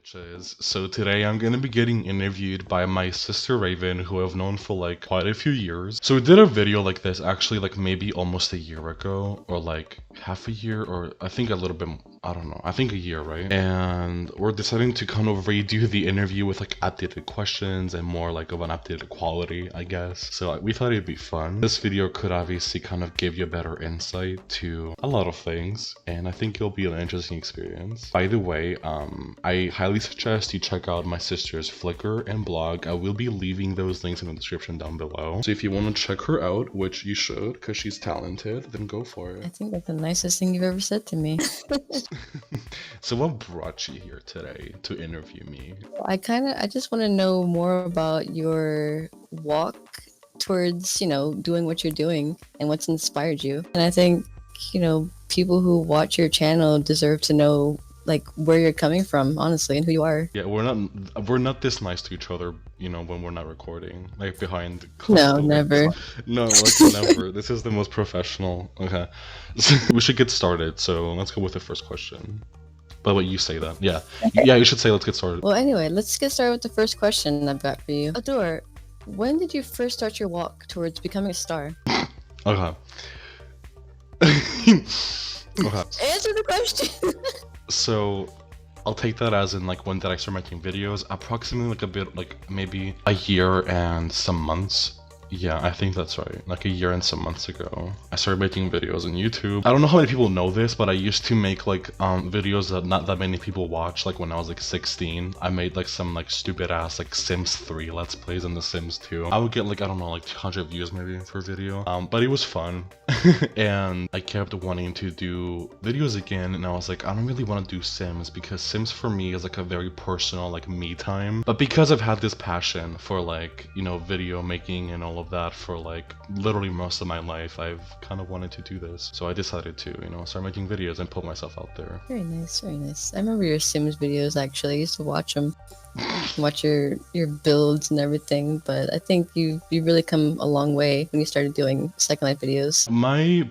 Bitches. So today I'm gonna be getting interviewed by my sister Raven, who I've known for like quite a few years. So we did a video like this actually like maybe almost a year ago, or like half a year, or I think a little bit, I don't know, I think a year, right? And we're deciding to kind of redo the interview with like updated questions and more like of an updated quality, I guess. So we thought it'd be fun. This video could obviously kind of give you a better insight to a lot of things, and I think it'll be an interesting experience. By the way, I highly suggest you check out my sister's Flickr and blog. I will be leaving those links in the description down below. So if you want to check her out, which you should because she's talented, then go for it. I think that's the nicest thing you've ever said to me. So what brought you here today to interview me? I just want to know more about your walk towards, doing what you're doing and what's inspired you. And I think, people who watch your channel deserve to know like where you're coming from, honestly, and who you are. Yeah, we're not this nice to each other, when we're not recording, like behind No, never. No, like never. This is the most professional. Okay, so we should get started. So let's go with the first question. But what you say that? Yeah, Okay. yeah, you should say let's get started. Well, anyway, let's get started with the first question I've got for you. Adore, when did you first start your walk towards becoming a star? Okay. Okay. Answer the question. So I'll take that as in like when did I start making videos? Approximately like a bit like maybe a year and some months. Yeah, I think that's right. Like a year and some months ago, I started making videos on YouTube. I don't know how many people know this, but I used to make like videos that not that many people watch. Like when I was like 16, I made like some like stupid ass like Sims 3 Let's Plays and The Sims 2. I would get like, I don't know, like 200 views maybe per video. But it was fun. And I kept wanting to do videos again, and I was like, I don't really want to do Sims because Sims for me is like a very personal like me time. But because I've had this passion for like, video making and all of that for like literally most of my life, I've kind of wanted to do this. So I decided to, start making videos and put myself out there. Very nice, very nice. I remember your Sims videos actually. I used to watch them. Watch your builds and everything, but I think you really come a long way when you started doing Second Life videos. My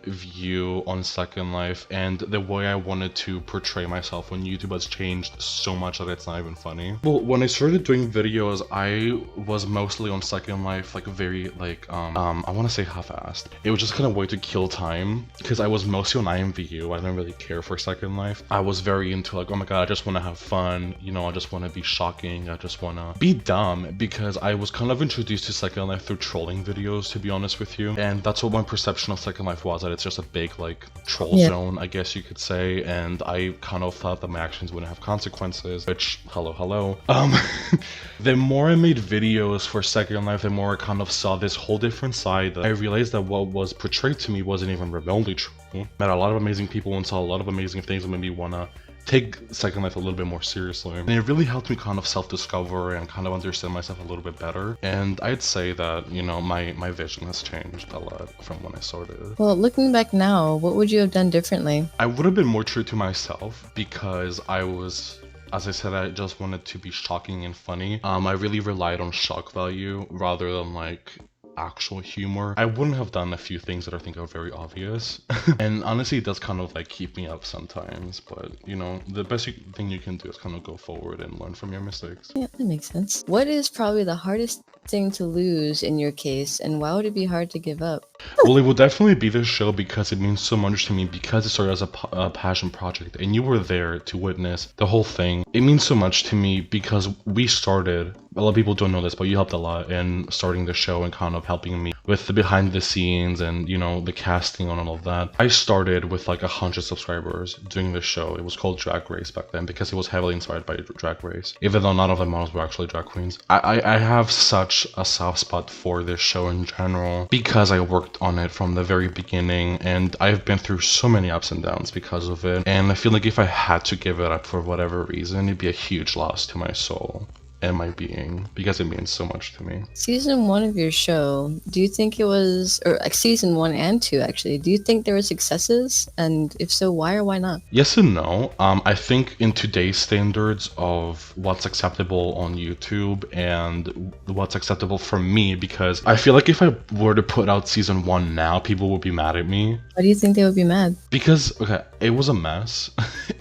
view on Second Life and the way I wanted to portray myself on YouTube has changed so much that it's not even funny. Well, when I started doing videos, I was mostly on Second Life, like very like I want to say half-assed. It was just kind of a way to kill time because I was mostly on INWORLD. I didn't really care for Second Life. I was very into like, oh my god, I just want to have fun, I just want to be shocking, I just want to be dumb, because I was kind of introduced to Second Life through trolling videos, to be honest with you, and that's what my perception of Second Life was, that it's just a big like troll zone, I guess you could say, and I kind of thought that my actions wouldn't have consequences, which, hello. The more I made videos for Second Life, the more I kind of saw this whole different side. I realized that what was portrayed to me wasn't even remotely true. Met a lot of amazing people and saw a lot of amazing things that made me want to take Second Life a little bit more seriously. And it really helped me kind of self-discover and kind of understand myself a little bit better. And I'd say that, my vision has changed a lot from when I started. Well, looking back now, what would you have done differently? I would have been more true to myself because I was, as I said, I just wanted to be shocking and funny. I really relied on shock value rather than like actual humor. I wouldn't have done a few things that I think are very obvious. And honestly, it does kind of like keep me up sometimes, but the best thing you can do is kind of go forward and learn from your mistakes. Yeah, that makes sense. What is probably the hardest thing to lose in your case, and why would it be hard to give up? Well, it will definitely be this show because it means so much to me, because it started as a passion project and you were there to witness the whole thing. It means so much to me because we started, a lot of people don't know this, but you helped a lot in starting the show and kind of helping me with the behind the scenes and the casting and all of that. I started with like 100 subscribers doing this show. It was called Drag Race back then because it was heavily inspired by Drag Race, even though none of the models were actually drag queens. I have such a soft spot for this show in general because I worked on it from the very beginning, and I've been through so many ups and downs because of it, and I feel like if I had to give it up for whatever reason, it'd be a huge loss to my soul and my being, because it means so much to me. Season 1 of your show, do you think it was, or like season 1 and 2 actually, do you think there were successes? And if so, why or why not? Yes and no. I think in today's standards of what's acceptable on YouTube and what's acceptable for me, because I feel like if I were to put out season 1 now, people would be mad at me. Why do you think they would be mad? Because, okay, It was a mess.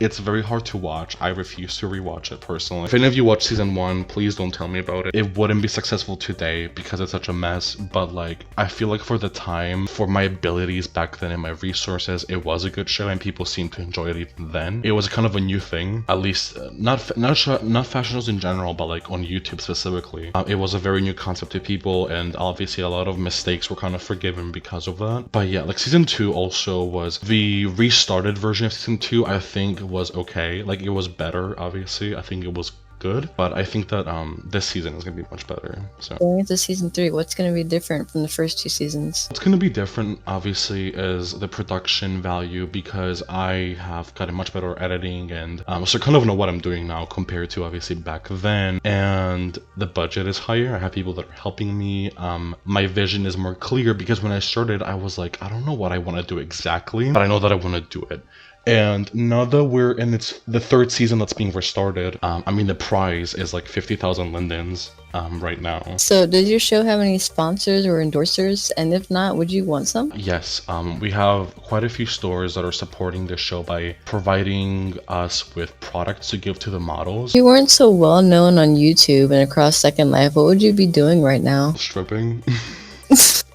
It's very hard to watch. I refuse to rewatch it personally. If any of you watch season 1, please don't tell me about it. It wouldn't be successful today because it's such a mess, but like I feel like for the time, for my abilities back then and my resources, it was a good show and people seemed to enjoy it even then. It was kind of a new thing, at least not fashion shows in general, but like on YouTube specifically. It was a very new concept to people, and obviously a lot of mistakes were kind of forgiven because of that. But yeah, like season 2 also was the restarted version of season 2. I think was okay. Like it was better, obviously. I think it was good, but I think that this season is gonna be much better. So going into season 3, what's gonna be different from the first 2 seasons? what's gonna be different, obviously, is the production value, because I have gotten much better editing and so kind of know what I'm doing now compared to obviously back then. And the budget is higher. I have people that are helping me. My vision is more clear, because when I started, I was like, I don't know what I want to do exactly, but I know that I want to do it. And now that we're in the 3rd season that's being restarted, I mean, the prize is like 50,000 lindens right now. So does your show have any sponsors or endorsers? And if not, would you want some? Yes, we have quite a few stores that are supporting the show by providing us with products to give to the models. If you weren't so well known on YouTube and across Second Life, what would you be doing right now? Stripping.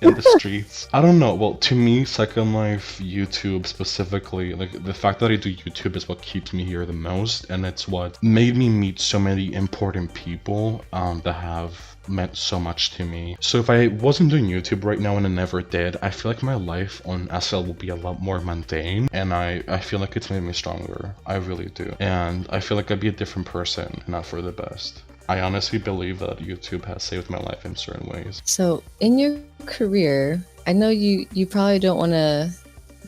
In the streets. I don't know. Well, to me, Second Life, YouTube specifically, like the fact that I do YouTube is what keeps me here the most, and it's what made me meet so many important people that have meant so much to me. So if I wasn't doing YouTube right now and I never did, I feel like my life on SL will be a lot more mundane, and I feel like it's made me stronger. I really do. And I feel like I'd be a different person, not for the best. I honestly believe that YouTube has saved my life in certain ways. So in your career, I know you probably don't want to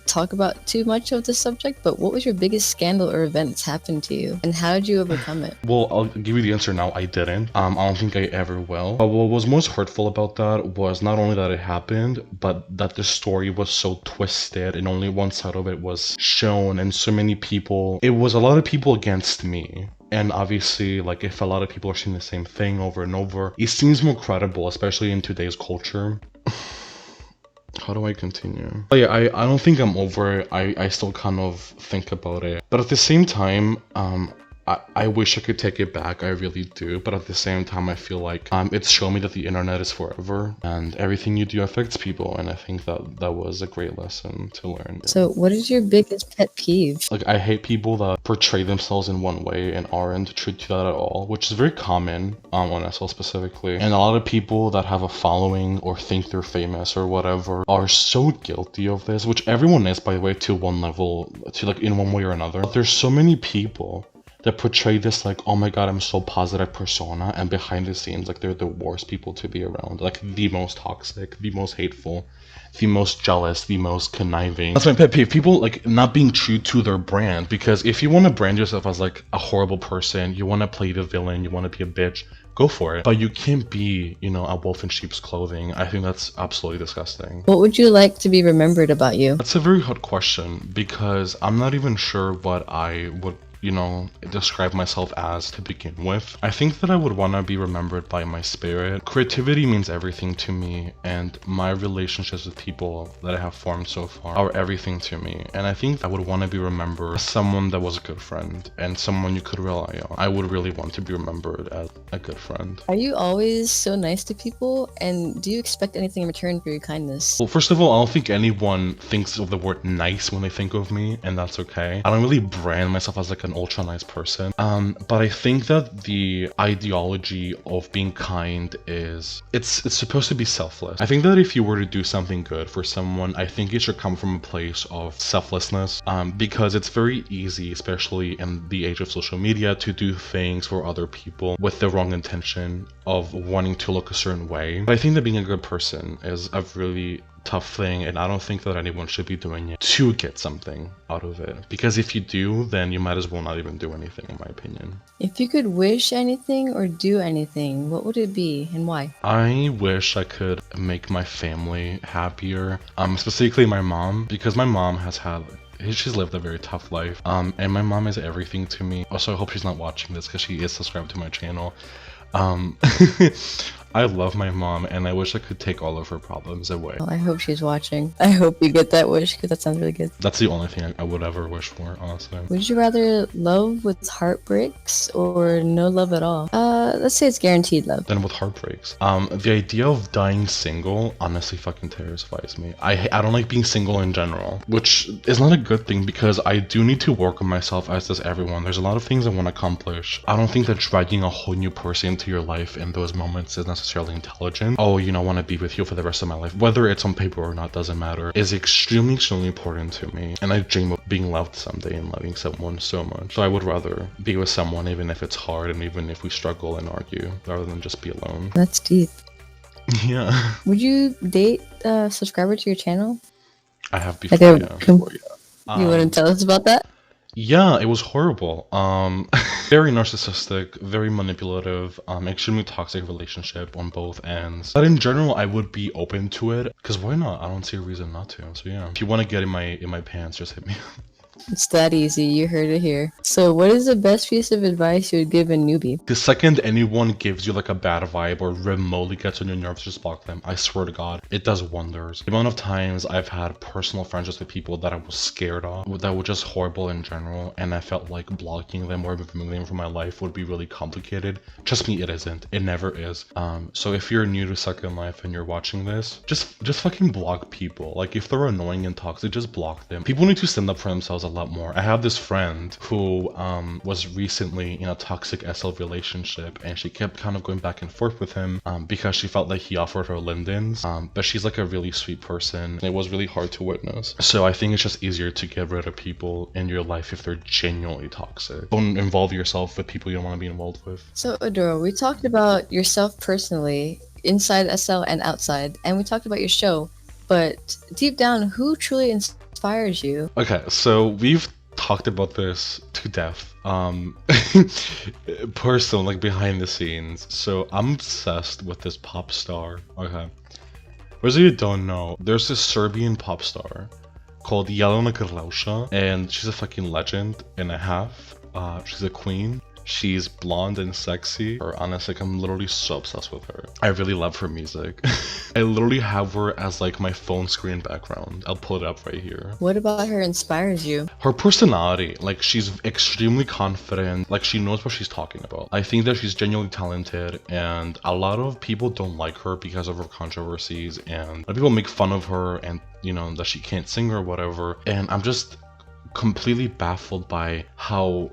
talk about too much of the subject, but what was your biggest scandal or event that's happened to you, and how did you overcome it? Well, I'll give you the answer now. I didn't. I don't think I ever will. But what was most hurtful about that was not only that it happened, but that the story was so twisted and only one side of it was shown, and so many people, it was a lot of people against me. And obviously, like, if a lot of people are seeing the same thing over and over, it seems more credible, especially in today's culture. How do I continue? But yeah, I don't think I'm over it. I still kind of think about it. But at the same time, I wish I could take it back. I really do. But at the same time, I feel like it's shown me that the internet is forever and everything you do affects people. And I think that was a great lesson to learn. So what is your biggest pet peeve? Like, I hate people that portray themselves in one way and aren't true to that at all, which is very common on SL specifically. And a lot of people that have a following or think they're famous or whatever are so guilty of this, which everyone is, by the way, to one level, to like in one way or another. But there's so many people that portray this like, oh my god, I'm so positive persona, and behind the scenes, like, they're the worst people to be around, like the most toxic, the most hateful, the most jealous, the most conniving. That's my pet peeve. People like not being true to their brand, because if you want to brand yourself as like a horrible person, you want to play the villain, you want to be a bitch, go for it. But you can't be, you know, a wolf in sheep's clothing. I think that's absolutely disgusting. What would you like to be remembered about you? That's a very hard question, because I'm not even sure what I would, you know, describe myself as to begin with. I think that I would want to be remembered by my spirit. Creativity means everything to me, and my relationships with people that I have formed so far are everything to me. And I think I would want to be remembered as someone that was a good friend and someone you could rely on. I would really want to be remembered as a good friend. Are you always so nice to people, and do you expect anything in return for your kindness? Well, first of all, I don't think anyone thinks of the word nice when they think of me, and that's okay. I don't really brand myself as like an ultra nice person, but I think that the ideology of being kind is it's supposed to be selfless. I think that if you were to do something good for someone, I think it should come from a place of selflessness, because it's very easy, especially in the age of social media, to do things for other people with the wrong intention of wanting to look a certain way. But I think that being a good person is a really tough thing, and I don't think that anyone should be doing it to get something out of it, because if you do, then you might as well not even do anything, in my opinion. If you could wish anything or do anything, what would it be and why? I wish I could make my family happier, specifically my mom, because my mom she's lived a very tough life, and my mom is everything to me. Also, I hope she's not watching this, because she is subscribed to my channel. Um, I love my mom, and I wish I could take all of her problems away. Oh, I hope she's watching. I hope you get that wish because that sounds really good. That's the only thing I would ever wish for, honestly. Would you rather love with heartbreaks or no love at all? Let's say it's guaranteed love. Then with heartbreaks. The idea of dying single honestly fucking terrifies me. I don't like being single in general, which is not a good thing because I do need to work on myself, as does everyone. There's a lot of things I want to accomplish. I don't think that dragging a whole new person into your life in those moments is necessarily intelligent. Oh, you know, I want to be with you for the rest of my life. Whether it's on paper or not doesn't matter. Is extremely, extremely important to me. And I dream of being loved someday and loving someone so much. So I would rather be with someone even if it's hard and even if we struggle and argue rather than just be alone. That's deep. Yeah. Would you date a subscriber to your channel? I have before, Like yeah. You wouldn't tell us about that? Yeah, it was horrible. Very narcissistic, very manipulative, extremely toxic relationship on both ends. But in general, I would be open to it, because why not? I don't see a reason not to. So yeah, if you want to get in my pants, just hit me. It's that easy. You heard it here. So what is the best piece of advice you would give a newbie? The second anyone gives you like a bad vibe or remotely gets on your nerves, just block them. I swear to God, it does wonders. The amount of times I've had personal friendships with people that I was scared of, that were just horrible in general, and I felt like blocking them or removing them from my life would be really complicated. Trust me, it isn't. It never is. So if you're new to Second Life and you're watching this, just fucking block people. Like if they're annoying and toxic, just block them. People need to stand up for themselves a lot more. I have this friend who was recently in a toxic SL relationship, and she kept kind of going back and forth with him because she felt like he offered her Lindens, but she's like a really sweet person. It was really hard to witness. So I think it's just easier to get rid of people in your life if they're genuinely toxic. Don't involve yourself with people you don't want to be involved with. So Adora, we talked about yourself personally, inside SL and outside, and we talked about your show, but deep down, who truly inspires you? Okay, so we've talked about this to death. Personal, like behind the scenes. So I'm obsessed with this pop star. Okay. For those of you who don't know, there's this Serbian pop star called Jelena Grlausha, and she's a fucking legend and a half. She's a queen. She's blonde and sexy. Or honestly, I'm literally so obsessed with her. I really love her music. I literally have her as like my phone screen background. I'll pull it up right here. What about her inspires you? Her personality, like she's extremely confident, like she knows what she's talking about. I think that she's genuinely talented, and a lot of people don't like her because of her controversies, and a lot of people make fun of her and, you know, that she can't sing or whatever. And I'm just completely baffled by how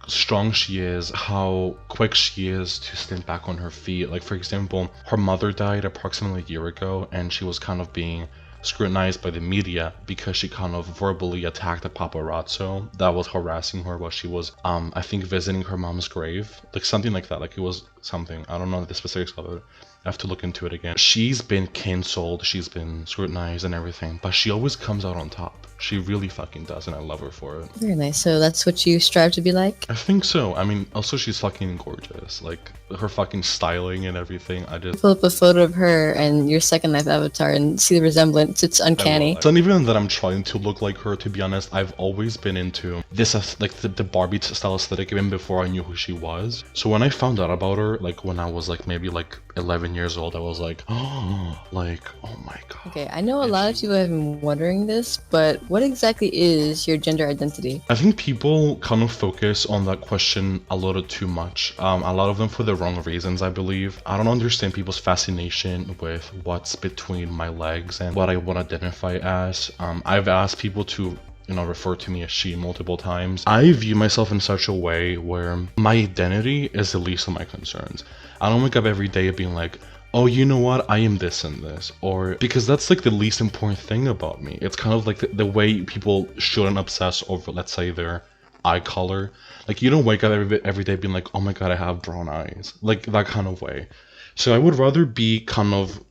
strong she is, how quick she is to stand back on her feet. Like for example, her mother died approximately a year ago, and she was kind of being scrutinized by the media because she kind of verbally attacked a paparazzo that was harassing her while she was I think visiting her mom's grave, like something like that. Like it was something, I don't know the specifics of it, I have to look into it again. She's been canceled, she's been scrutinized and everything, but she always comes out on top. She really fucking does, and I love her for it. Very nice. So that's what you strive to be like? I think so. I mean, also she's fucking gorgeous. Like her fucking styling and everything. I just pull up a photo of her and your Second Life avatar and see the resemblance. It's uncanny. It's not even that I'm trying to look like her, to be honest. I've always been into this, like the Barbie style aesthetic even before I knew who she was. So when I found out about her, like when I was like maybe like 11 years old, I was like, oh, like, oh my God. Okay, I know a lot of people have been wondering this, but what exactly is your gender identity? I think people kind of focus on that question a little too much. A lot of them for the wrong reasons, I believe. I don't understand people's fascination with what's between my legs and what I want to identify as. I've asked people to, you know, refer to me as she multiple times. I view myself in such a way where my identity is the least of my concerns. I don't wake up every day being like, oh, you know what, I am this and this, or because that's like the least important thing about me. It's kind of like the way people shouldn't obsess over, let's say, their eye color. Like you don't wake up every day being like, oh my God, I have brown eyes, like that kind of way. So I would rather be kind of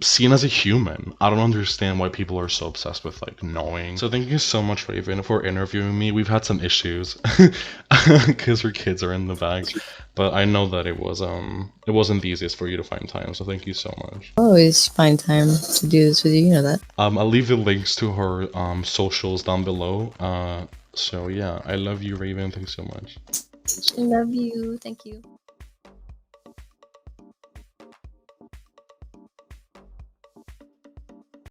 seen as a human. I don't understand why people are so obsessed with like knowing. So thank you so much, Raven, for interviewing me. We've had some issues because her kids are in the back, but I know that it wasn't the easiest for you to find time. So thank you so much. Always find time to do this with you. You know that. I'll leave the links to her socials down below. So yeah, I love you, Raven. Thanks so much. I love you. Thank you.